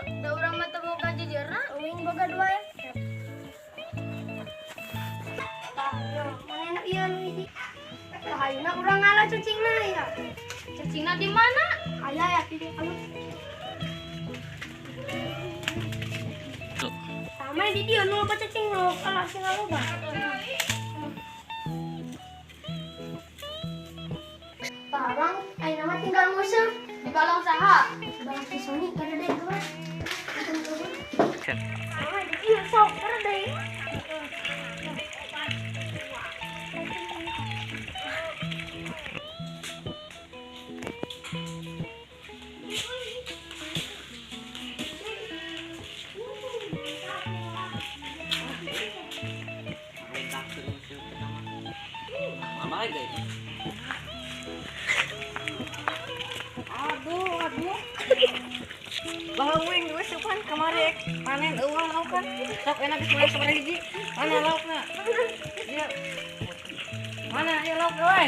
Da urang mah teu boga jejerna, uing boga dua ya. Mana enak ieu nu hiji. Ayeuna urang ngalah cacingna ya. Cacingna di mana? Aya ya kieu alus. Sama di dieu nu loba cacing nu kalau sing loba. Barang ayeuna mah tinggal musuh. Di balong saha? Bang si Sony kada deui gua. Sama di dieu sok kada deui. Aduh. Bahwa uing geus supan kamari panen eueuh lauk kan. Sok enak geus mulai sabaraha hiji. Mana laukna? Mana ieu lauk we?